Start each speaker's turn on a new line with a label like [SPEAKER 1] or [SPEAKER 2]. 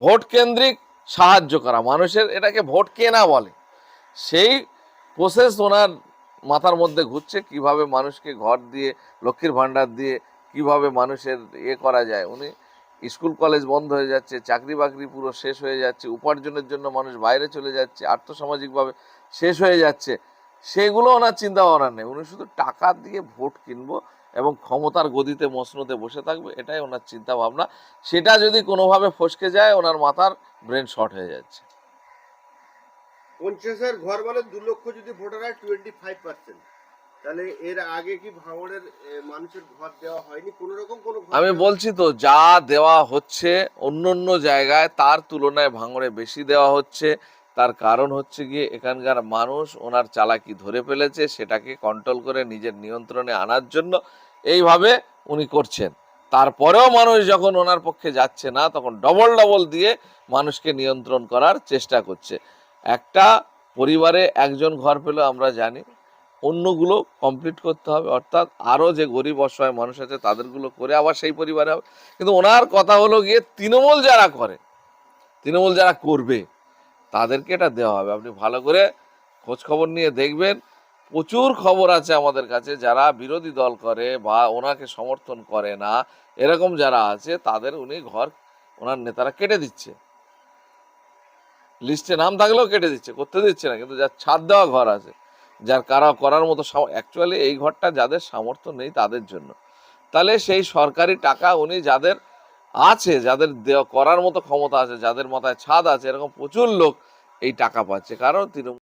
[SPEAKER 1] Vote কেন্দ্রিক সাহায্য করা, মানুষের এটাকে ভোট কেনা বলে, সেই প্রসেস ওনার মাথার মধ্যে ঘুরছে। কিভাবে মানুষকে ঘর দিয়ে, লক্ষ্মীর ভাণ্ডার দিয়ে কিভাবে মানুষের করা যায়। উনি স্কুল কলেজ বন্ধ হয়ে যাচ্ছে, চাকরি বাকরি পুরো শেষ হয়ে যাচ্ছে, উপার্জনের জন্য মানুষ বাইরে চলে যাচ্ছে, আর্থসামাজিকভাবে শেষ হয়ে যাচ্ছে, সেগুলো ওনার চিন্তা ভাবনা নেই। উনি শুধু টাকা দিয়ে ভোট কিনবো এবং ক্ষমতার গদিতে মসনদে বসে থাকবে, এটাই ওনার চিন্তা ভাবনা। সেটা যদি কোনোভাবে ফসকে যায়, ওনার মাথার ব্রেন শর্ট হয়ে যাচ্ছে।
[SPEAKER 2] 50,000 ঘর বলে 2 লক্ষ যদি ভোটার হয় 25%, তাহলে এর আগে কি ভাঙড়ের মানুষের ঘর দেওয়া হয়নি কোনো রকম? কোনো
[SPEAKER 1] আমি বলছি তো, যা দেওয়া হচ্ছে অন্য অন্য জায়গায় তার তুলনায় ভাঙড়ে বেশি দেওয়া হচ্ছে। তার কারণ হচ্ছে গিয়ে এখানকার মানুষ ওনার চালাকি ধরে ফেলেছে, সেটাকে কন্ট্রোল করে নিজের নিয়ন্ত্রণে আনার জন্য এইভাবে উনি করছেন। তারপরেও মানুষ যখন ওনার পক্ষে যাচ্ছে না, তখন ডবল ডবল দিয়ে মানুষকে নিয়ন্ত্রণ করার চেষ্টা করছে। একটা পরিবারে একজন ঘর পেলেও আমরা জানি অন্যগুলো কমপ্লিট করতে হবে, অর্থাৎ আরও যে গরিব অসহায় মানুষ আছে তাদেরগুলো করে আবার সেই পরিবারে হবে। কিন্তু ওনার কথা হলো গিয়ে তৃণমূল যারা করে, তৃণমূল যারা করবে তাদেরকে এটা দেওয়া হবে। আপনি ভালো করে খোঁজ খবর নিয়ে দেখবেন, প্রচুর খবর আছে আমাদের কাছে, যারা বিরোধী দল করে বা ওনাকে সমর্থন করে না, এরকম যারা আছে তাদের উনি ঘর ওনার নেতারা কেটে দিচ্ছে, লিস্টে নাম থাকলেও কেটে দিচ্ছে, করতে দিচ্ছে না। কিন্তু যার ছাদ দেওয়া ঘর আছে, যার কারা করার মতো, অ্যাকচুয়ালি এই ঘরটা যাদের সামর্থ্য নেই তাদের জন্য, তাহলে সেই সরকারি টাকা উনি যাদের আছে, যাদের করার মতো ক্ষমতা আছে, যাদের মাথায় ছাদ আছে, এরকম প্রচুর লোক এই টাকা পাচ্ছে। কারণ তৃণমূল